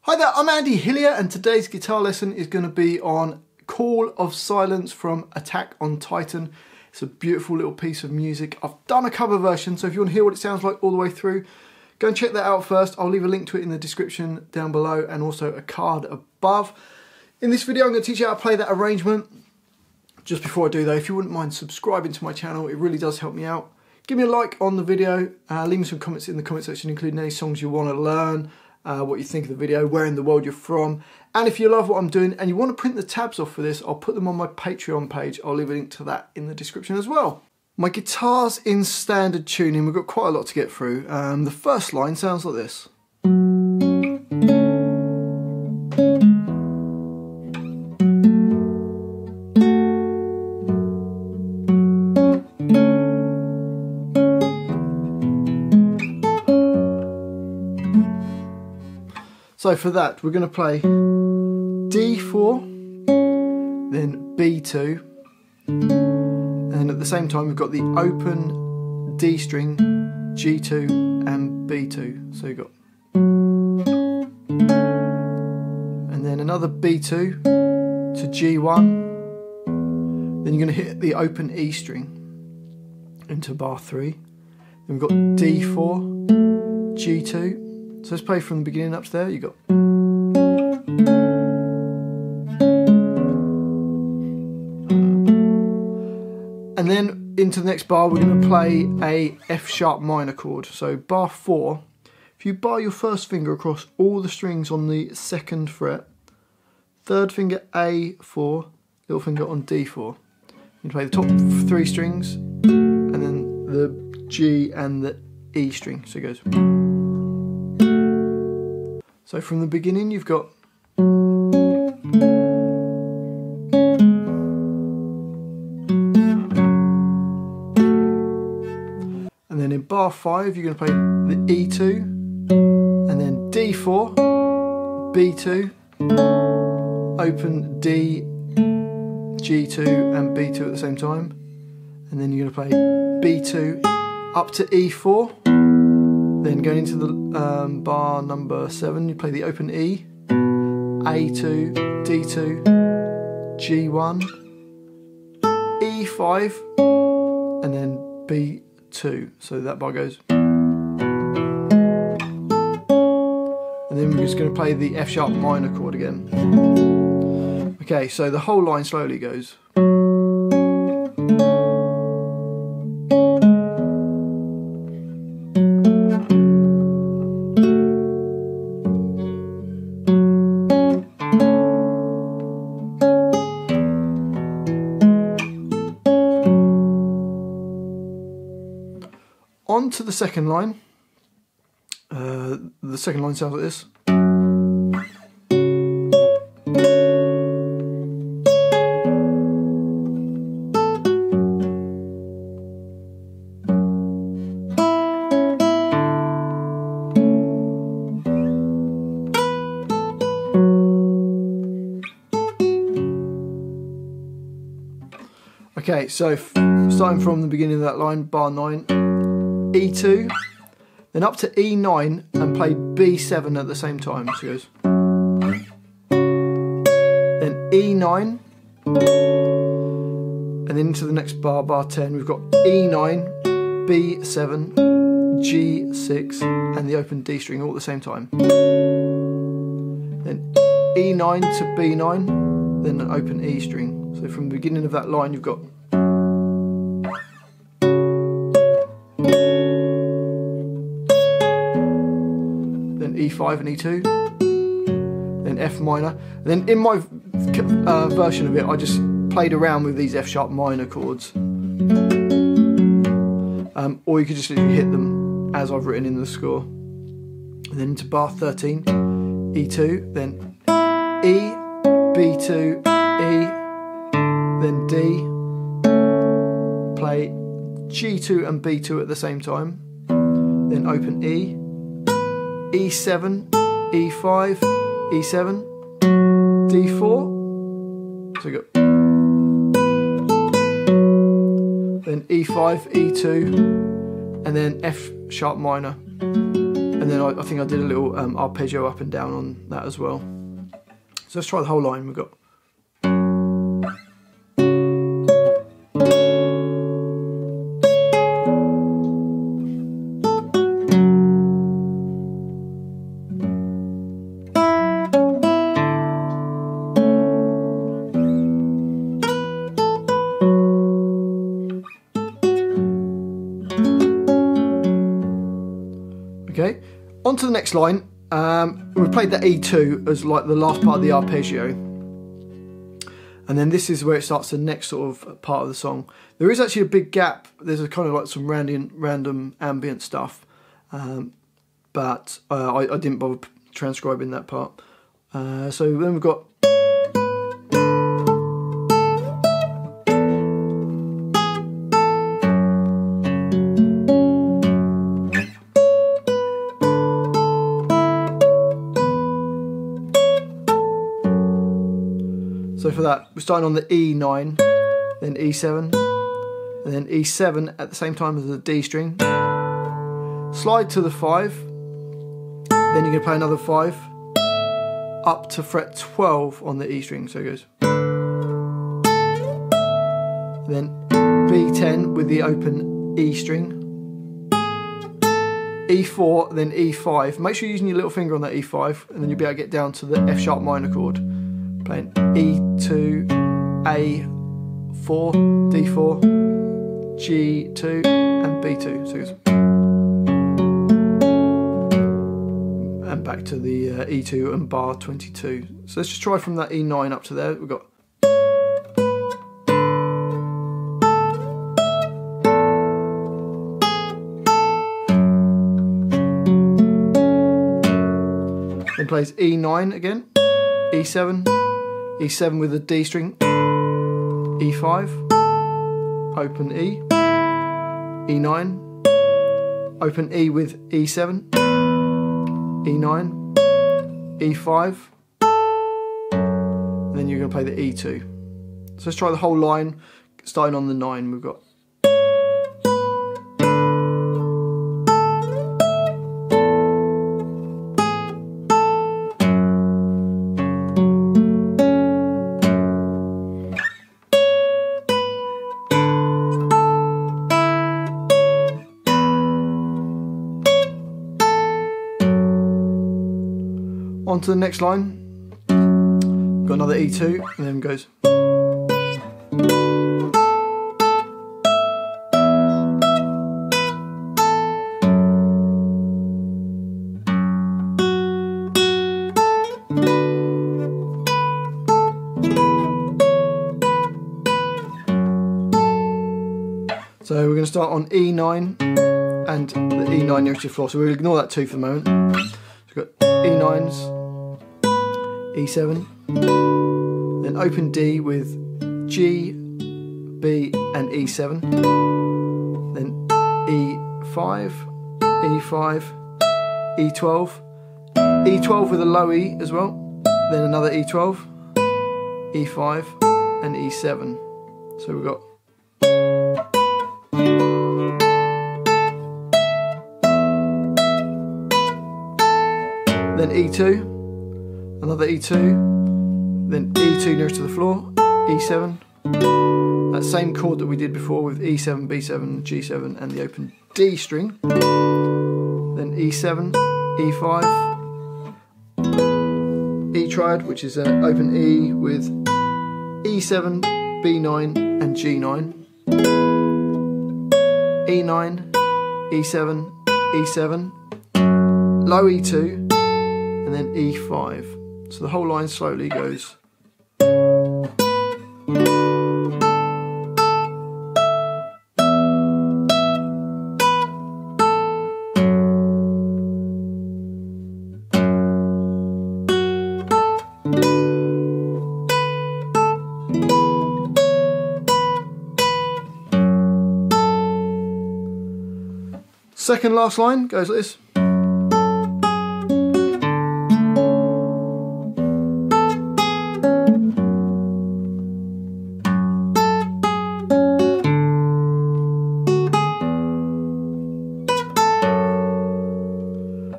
Hi there, I'm Andy Hillier and today's guitar lesson is going to be on Call of Silence from Attack on Titan. It's a beautiful little piece of music. I've done a cover version, so if you want to hear what it sounds like all the way through, go and check that out first. I'll leave a link to it in the description down below and also a card above. In this video I'm going to teach you how to play that arrangement. Just before I do though, if you wouldn't mind subscribing to my channel, it really does help me out. Give me a like on the video, leave me some comments in the comment section including any songs you want to learn. What you think of the video, where in the world you're from, and if you love what I'm doing and you want to print the tabs off for this, I'll put them on my Patreon page. I'll leave a link to that in the description as well. My guitar's in standard tuning. We've got quite a lot to get through. The first line sounds like this. So for that, we're going to play D4, then B2, and at the same time we've got the open D string, G2 and B2. So you've got, and then another B2 to G1, then you're going to hit the open E string into bar 3, then we've got D4, G2. So let's play from the beginning up to there. You got, and then into the next bar we're going to play a F sharp minor chord. So bar 4, if you bar your first finger across all the strings on the 2nd fret, third finger A4, little finger on D4. You play the top 3 strings and then the G and the E string. So it goes. So from the beginning you've got, and then in bar 5 you're going to play the E2 and then D4, B2, open D, G2 and B2 at the same time, and then you're going to play B2 up to E4. Then going into the bar number 7, you play the open E, A2, D2, G1, E5, and then B2. So that bar goes. And then we're just going to play the F sharp minor chord again. Okay, so the whole line slowly goes. On to the second line. The second line sounds like this. Okay, so starting from the beginning of that line, bar 9. E2, then up to E9 and play B7 at the same time. So it goes. Then E9, and then into the next bar, bar 10, we've got E9, B7, G6, and the open D string all at the same time. Then E9 to B9, then an open E string. So from the beginning of that line, you've got. E5 and E2, then F minor, and then in my version of it I just played around with these F sharp minor chords, or you could just literally hit them as I've written in the score. And then into bar 13, E2, then E, B2, E, then D, play G2 and B2 at the same time, then open E, E7, E5, E7, D4, so you got, then E5, E2, and then F sharp minor, and then I think I did a little arpeggio up and down on that as well. So let's try the whole line. We've got. Okay, on to the next line. We've played the E2 as like the last part of the arpeggio, and then this is where it starts the next sort of part of the song. There is actually a big gap. There's a kind of like some random ambient stuff, but I didn't bother transcribing that part. So then we've got. So for that, we're starting on the E9, then E7, and then E7 at the same time as the D string. Slide to the 5, then you're going to play another 5, up to fret 12 on the E string, so it goes. Then B10 with the open E string. E4, then E5. Make sure you're using your little finger on that E5, and then you'll be able to get down to the F sharp minor chord. Playing E2, A4, D4, G2, and B2. So it's and back to the E2 and bar 22. So let's just try from that E9 up to there. We've got. Then plays E9 again, E7. E7 with a D string, E5, open E, E9, open E with E7, E9, E5, and then you're going to play the E2. So let's try the whole line, starting on the 9 we've got. On to the next line, got another E2, and then it goes. So we're going to start on E9 and the E9 nearest to the floor, so we'll ignore that 2 for the moment. So we've got E9s, E7, then open D with G, B and E7, then E5, E5, E12, E12 with a low E as well, then another E12, E5 and E7. So we've got then E2, another E2, then E2 nearest to the floor, E7, that same chord that we did before with E7, B7, G7 and the open D string, then E7, E5, E triad, which is an open E with E7, B9 and G9, E9, E7, E7, low E2, and then E5. So the whole line slowly goes. Second last line goes like this.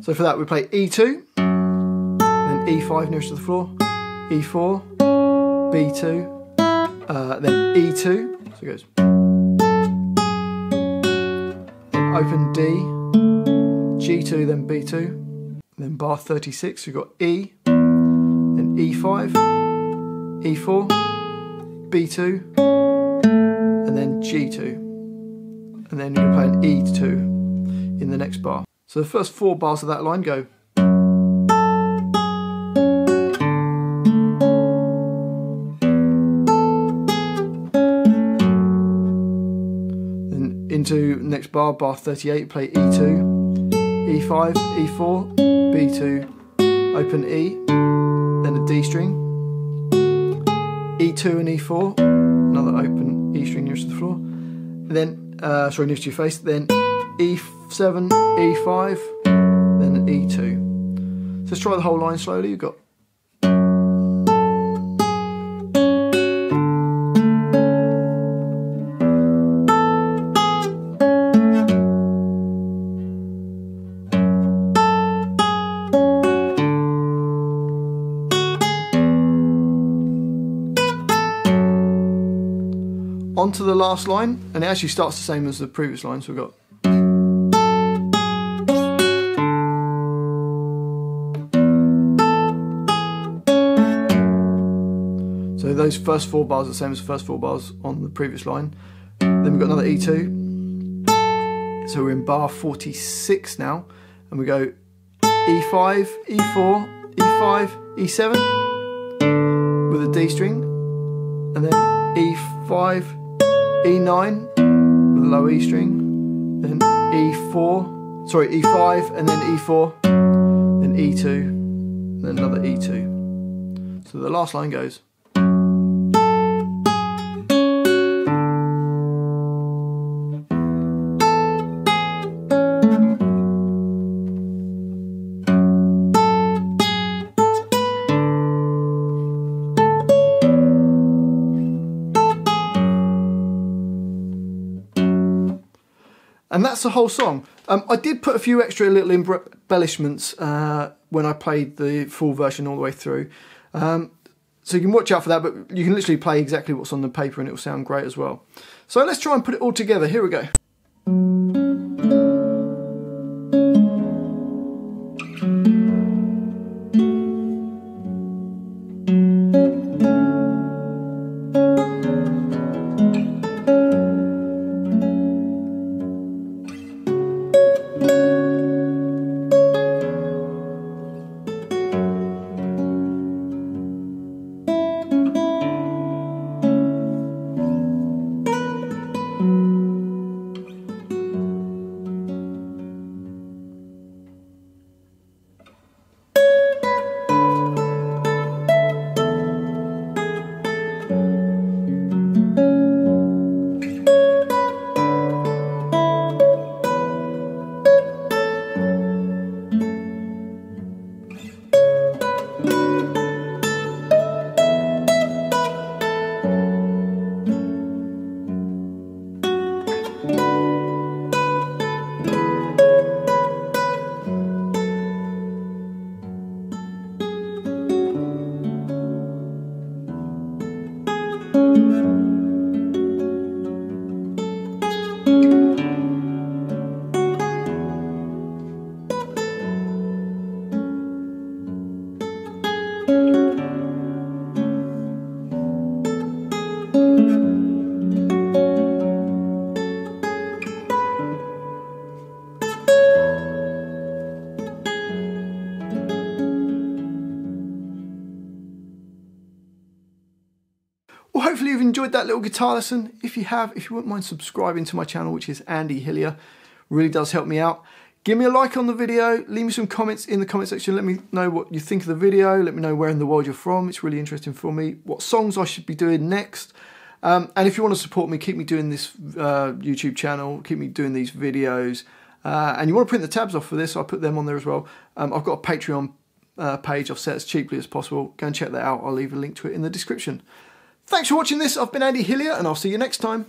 So So for that we play E2, then E5 nearest to the floor, E4, B2, then E2, so it goes, then open D, G2, then B2, then bar 36, we've got E, then E5, E4, B2, and then G2, and then you're playing E2 in the next bar. So the first 4 bars of that line go. Then into next bar, bar 38, play E2, E5, E4, B2, open E, then a D string, E2 and E4, another open E string nearest to the floor, then, sorry, nearest to your face, then E7, E5, then an E2. So let's try the whole line slowly. You've got onto the last line, and it actually starts the same as the previous line, so we've got so those first 4 bars are the same as the first 4 bars on the previous line. Then we've got another E2, so we're in bar 46 now, and we go E5, E4, E5, E7 with a D string, and then E5, E9 with a low E string, then E5, and then E4, then E2, and then another E2. So the last line goes. And that's the whole song. I did put a few extra little embellishments when I played the full version all the way through. So you can watch out for that, but you can literally play exactly what's on the paper and it will sound great as well. So let's try and put it all together. Here we go. Well, hopefully you've enjoyed that little guitar lesson. If you have, if you wouldn't mind subscribing to my channel, which is Andy Hillier, really does help me out. Give me a like on the video, leave me some comments in the comment section, let me know what you think of the video, let me know where in the world you're from, it's really interesting for me, what songs I should be doing next. And if you want to support me, keep me doing this YouTube channel, keep me doing these videos, and you want to print the tabs off for this, I'll put them on there as well. I've got a Patreon page I've set as cheaply as possible, go and check that out, I'll leave a link to it in the description. Thanks for watching this, I've been Andy Hillier and I'll see you next time.